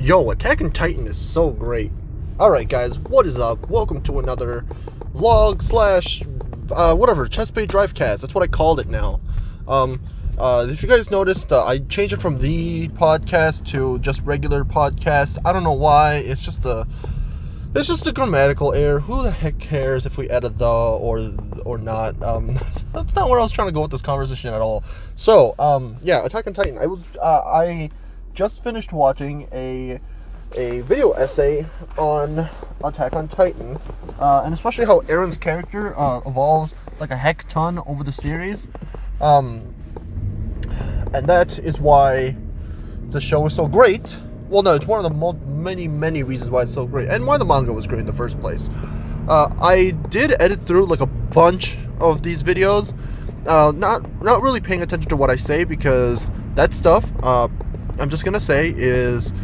Yo, Attack on Titan is so great. Alright guys, what is up? Welcome to another vlog slash whatever, Chessbait Drivecast. That's what I called it now. If you guys noticed, I changed it from the podcast to just regular podcast. I don't know why. It's just a grammatical error. Who the heck cares if we added the or not? That's not where I was trying to go with this conversation at all. So, yeah, Attack on Titan. I just finished watching a video essay on Attack on Titan, and especially how Eren's character evolves like a heck ton over the series, and that is why the show is so great. Well, no, it's one of the many reasons why it's so great, and why the manga was great in the first place. I did edit through like a bunch of these videos, not really paying attention to what I say, because that stuff, I'm just gonna say, is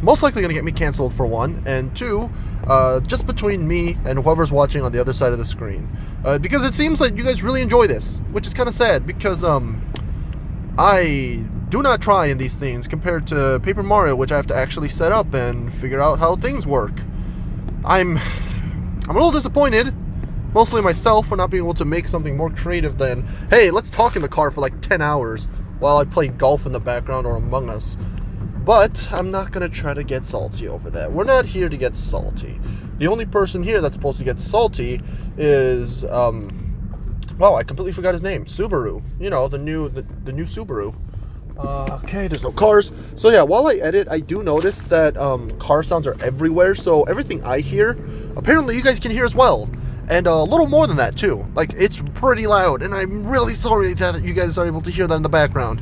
most likely gonna get me canceled, for one, and two, just between me and whoever's watching on the other side of the screen, because it seems like you guys really enjoy this, which is kind of sad, because I do not try in these things compared to Paper Mario, which I have to actually set up and figure out how things work. I'm a little disappointed, mostly myself, for not being able to make something more creative than, hey, let's talk in the car for like 10 hours while I play golf in the background or Among Us. But I'm not going to try to get salty over that. We're not here to get salty. The only person here that's supposed to get salty is, well, I completely forgot his name. Subaru. You know, the new Subaru. Okay, there's no cars. So yeah, while I edit, I do notice that car sounds are everywhere. So everything I hear, apparently you guys can hear as well. And a little more than that, too. Like, it's pretty loud, and I'm really sorry that you guys are able to hear that in the background.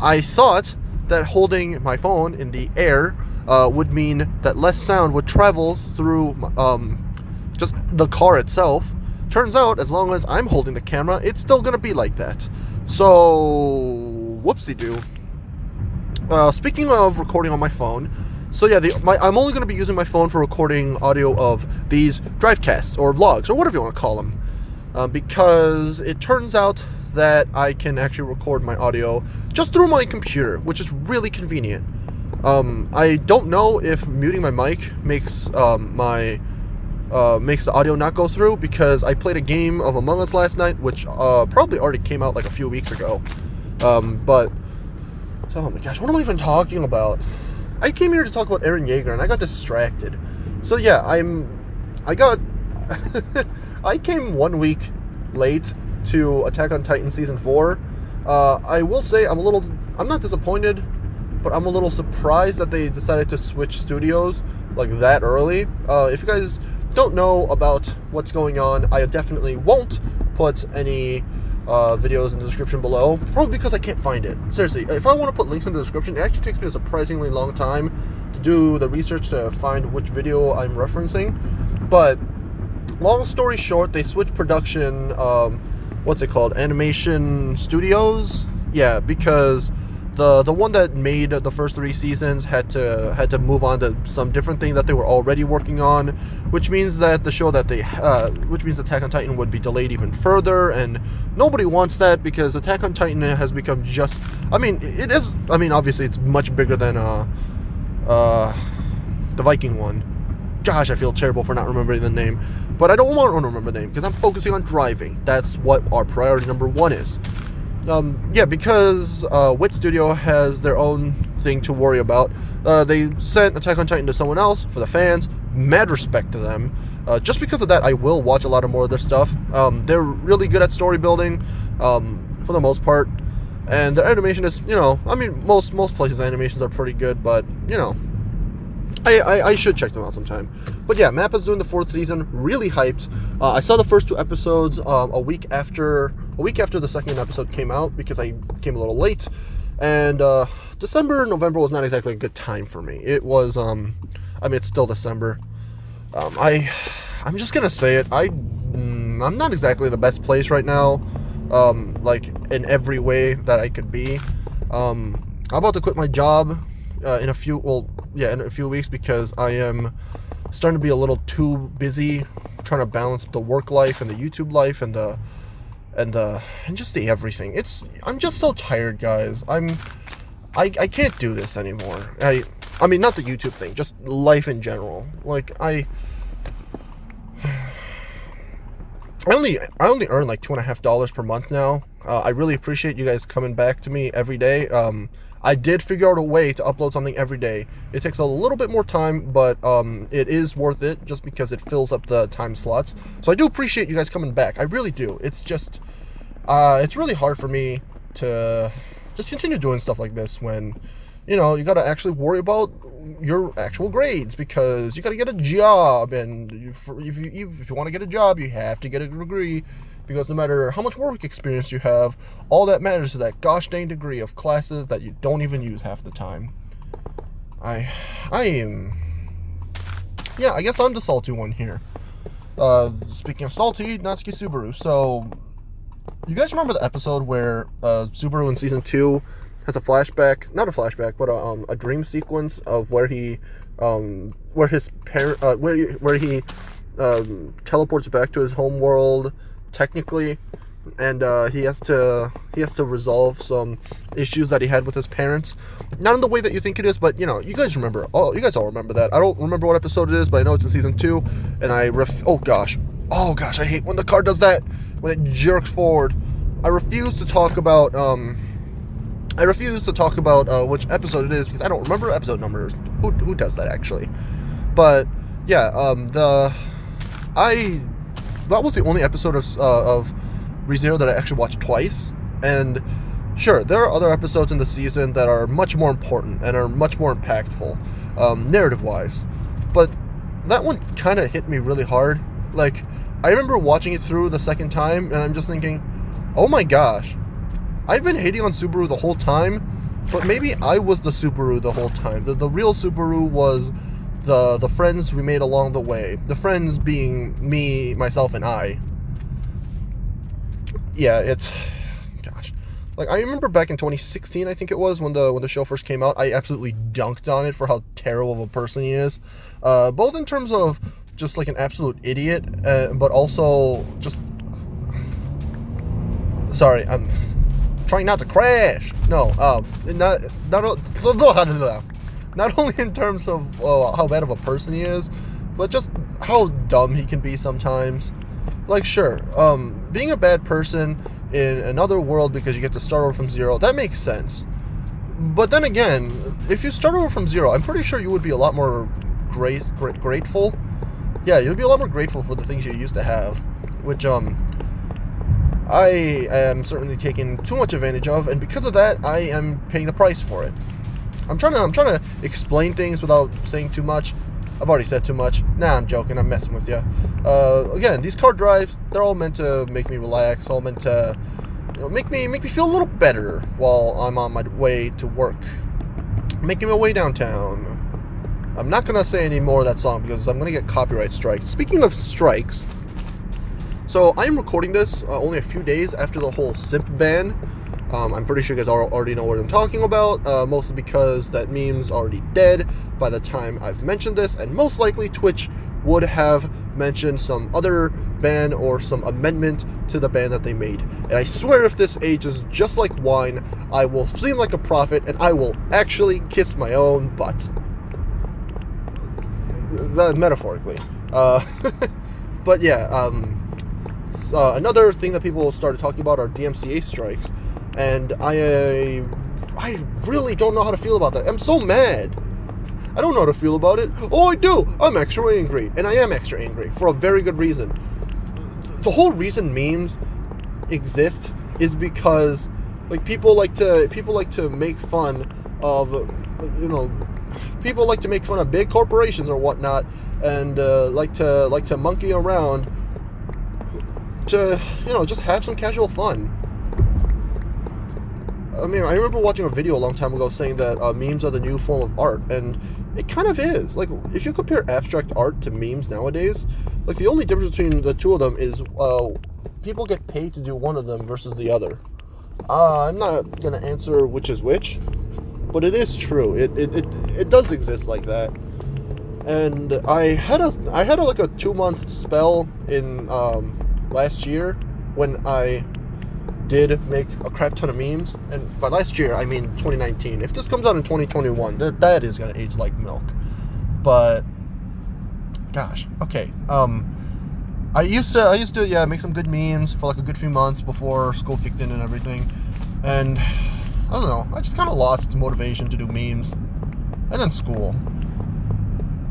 I thought that holding my phone in the air would mean that less sound would travel through just the car itself. Turns out, as long as I'm holding the camera, it's still going to be like that. So, whoopsie-doo. Speaking of recording on my phone, so yeah, I'm only going to be using my phone for recording audio of these Drivecasts, or vlogs, or whatever you want to call them, because it turns out that I can actually record my audio just through my computer, which is really convenient. I don't know if muting my mic makes the audio not go through, because I played a game of Among Us last night, which probably already came out like a few weeks ago. But oh my gosh, what am I even talking about? I came here to talk about Eren Yeager, and I got distracted. So yeah, I came 1 week late to Attack on Titan Season 4. I will say I'm not disappointed, but I'm a little surprised that they decided to switch studios like that early. If you guys don't know about what's going on, I definitely won't put any videos in the description below, probably because I can't find it. Seriously, if I want to put links in the description, it actually takes me a surprisingly long time to do the research to find which video I'm referencing. But long story short, they switched production, what's it called, animation studios? Yeah, because the one that made the first 3 seasons had to move on to some different thing that they were already working on, which means that the show that which means Attack on Titan would be delayed even further, and nobody wants that, because Attack on Titan has become just, obviously it's much bigger than the Viking one. Gosh, I feel terrible for not remembering the name, but I don't want to remember the name because I'm focusing on driving. That's what our priority number 1 is. Yeah, because Wit Studio has their own thing to worry about. They sent Attack on Titan to someone else for the fans. Mad respect to them. Just because of that, I will watch a lot more of their stuff. They're really good at story building, for the most part, and their animation is, most places' animations are pretty good, but I should check them out sometime. But yeah, Mappa's doing the 4th season. Really hyped. I saw the first 2 episodes a week after the second episode came out, because I came a little late. And December and November was not exactly a good time for me. It was it's still December. I'm just gonna say it. I'm not exactly the best place right now. Like in every way that I could be. I'm about to quit my job in a few weeks, because I am starting to be a little too busy trying to balance the work life and the YouTube life and just the everything. I'm just so tired, guys. I can't do this anymore. I mean, not the YouTube thing, just life in general. Like, I only earn like $2.50 per month now. I really appreciate you guys coming back to me every day. I did figure out a way to upload something every day. It takes a little bit more time, but it is worth it just because it fills up the time slots. So I do appreciate you guys coming back. I really do. It's just, it's really hard for me to just continue doing stuff like this when, you know, you got to actually worry about your actual grades because you got to get a job. And if you want to get a job, you have to get a degree. Because no matter how much work experience you have, all that matters is that gosh dang degree of classes that you don't even use half the time. I guess I'm the salty one here. Speaking of salty, Natsuki Subaru. So, you guys remember the episode where Subaru in season 2 has a flashback, not a flashback, but a dream sequence of where he teleports back to his home world, technically, and he has to resolve some issues that he had with his parents. Not in the way that you think it is, but you know, you guys all remember that. I don't remember what episode it is, but I know it's in season 2, and oh gosh, I hate when the car does that, when it jerks forward. I refuse to talk about which episode it is because I don't remember episode numbers. Who does that actually? But yeah, that was the only episode of ReZero that I actually watched twice. And sure, there are other episodes in the season that are much more important and are much more impactful, narrative-wise. But that one kind of hit me really hard. Like, I remember watching it through the second time, and I'm just thinking, oh my gosh, I've been hating on Subaru the whole time, but maybe I was the Subaru the whole time. The real Subaru was the friends we made along the way. The friends being me, myself, and I. Yeah, gosh. Like, I remember back in 2016, I think it was, when the show first came out, I absolutely dunked on it for how terrible of a person he is. Both in terms of just like an absolute idiot, but also just... Sorry, I'm trying not to crash. No, not only in terms of how bad of a person he is, but just how dumb he can be sometimes. Like, sure, being a bad person in another world because you get to start over from zero, that makes sense. But then again, if you start over from zero, I'm pretty sure you would be a lot more grateful. Yeah, you'd be a lot more grateful for the things you used to have, which, I am certainly taking too much advantage of, and because of that, I am paying the price for it. I'm trying to explain things without saying too much. I've already said too much. Nah, I'm joking. I'm messing with you. Again, these car drives, they're all meant to make me relax. All meant to, make me feel a little better while I'm on my way to work. Making my way downtown. I'm not gonna say any more of that song because I'm gonna get copyright strikes. Speaking of strikes. So, I'm recording this only a few days after the whole simp ban. I'm pretty sure you guys already know what I'm talking about, mostly because that meme's already dead by the time I've mentioned this, and most likely Twitch would have mentioned some other ban or some amendment to the ban that they made. And I swear if this ages just like wine, I will seem like a prophet, and I will actually kiss my own butt. Metaphorically. But yeah, another thing that people started talking about are DMCA strikes, and I really don't know how to feel about that. I'm so mad. I don't know how to feel about it. Oh, I do. I'm extra angry, and I am extra angry for a very good reason. The whole reason memes exist is because people like to make fun of people like to make fun of big corporations or whatnot, and like to monkey around to just have some casual fun. I mean, I remember watching a video a long time ago saying that memes are the new form of art, and it kind of is. Like, if you compare abstract art to memes nowadays, like, the only difference between the two of them is people get paid to do one of them versus the other. I'm not gonna answer which is which, but it is true. It does exist like that. And I had a 2-month spell in last year when I did make a crap ton of memes, and by last year I mean 2019. If this comes out in 2021, that is gonna age like milk. But gosh, okay. I used to make some good memes for like a good few months before school kicked in and everything, and I don't know, I just kind of lost motivation to do memes, and then school.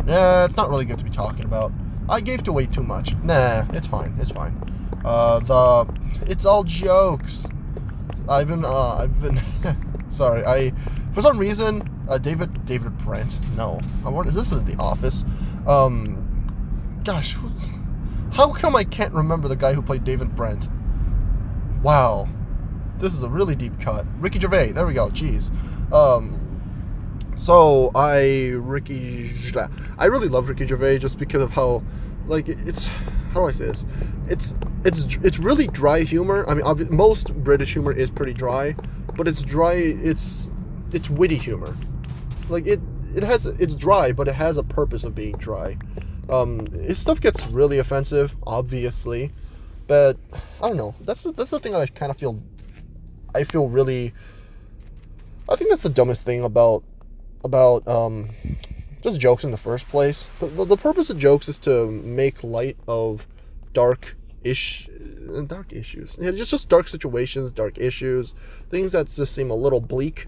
Yeah, it's not really good to be talking about. I gave away too much. Nah, it's fine. It's all jokes. I've been sorry. For some reason, David Brent. No, this is The Office. Gosh, how come I can't remember the guy who played David Brent? Wow, this is a really deep cut. Ricky Gervais. There we go. Jeez. So I really love Ricky Gervais just because of how, like, how do I say this? It's really dry humor. I mean, most British humor is pretty dry, but it's dry. It's witty humor. Like it's dry, but it has a purpose of being dry. His stuff gets really offensive, obviously, but I don't know. That's the thing I kind of feel. I think that's the dumbest thing about just jokes in the first place. The purpose of jokes is to make light of dark issues. Yeah, just dark situations, dark issues, things that just seem a little bleak,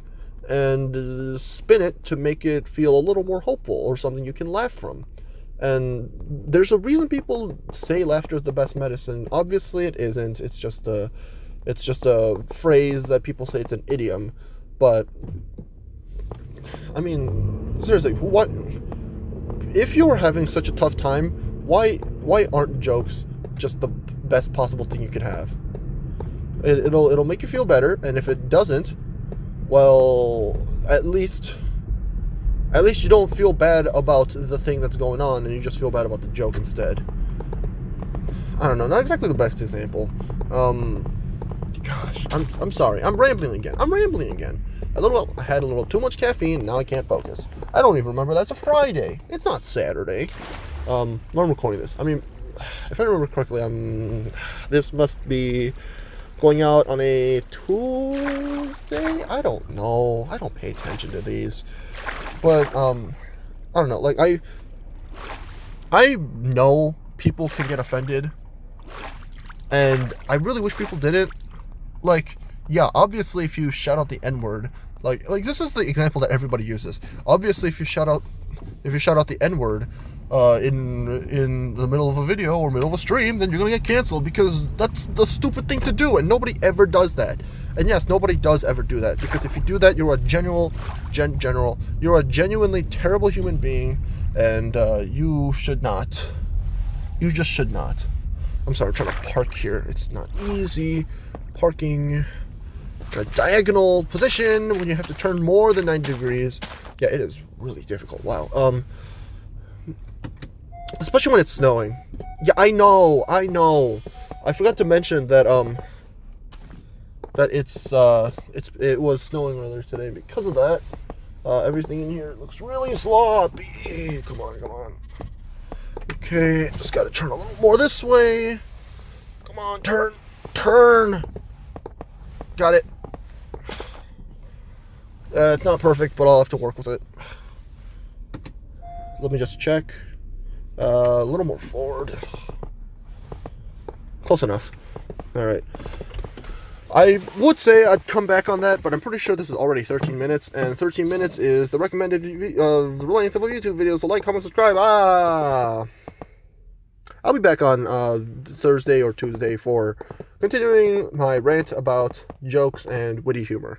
and spin it to make it feel a little more hopeful or something you can laugh from. And there's a reason people say laughter is the best medicine. Obviously, it isn't. It's just a phrase that people say. It's an idiom, but I mean, seriously, what if you were having such a tough time? Why aren't jokes just the best possible thing you could have? It'll make you feel better, and if it doesn't, well, at least you don't feel bad about the thing that's going on, and you just feel bad about the joke instead. I don't know, not exactly the best example. Gosh, I'm sorry, I'm rambling again. I had a little too much caffeine, now I can't focus. I don't even remember that's a Friday. It's not Saturday. When I'm recording this. I mean, if I remember correctly, this must be going out on a Tuesday? I don't know. I don't pay attention to these. But, I don't know. Like, I know people can get offended, and I really wish people didn't. Like, yeah, obviously if you shout out the N-word, like this is the example that everybody uses. Obviously if you shout out the N-word in the middle of a video or middle of a stream, then you're gonna get canceled, because that's the stupid thing to do, and nobody ever does that. And yes, nobody does ever do that, because if you do that, you're a you're a genuinely terrible human being, and you should not. You just should not. I'm sorry, I'm trying to park here. It's not easy parking in a diagonal position when you have to turn more than 90 degrees. Yeah, it is really difficult. Wow. Especially when it's snowing. Yeah, I know. I forgot to mention that it was snowing earlier today. Because of that, everything in here looks really sloppy. Come on. Okay, just gotta turn a little more this way. Come on, turn. Got it. It's not perfect, but I'll have to work with it. Let me just check. A little more forward. Close enough. Alright. I would say I'd come back on that, but I'm pretty sure this is already 13 minutes, and 13 minutes is the recommended length of a YouTube video, so like, comment, subscribe. I'll be back on Thursday or Tuesday for continuing my rant about jokes and witty humor.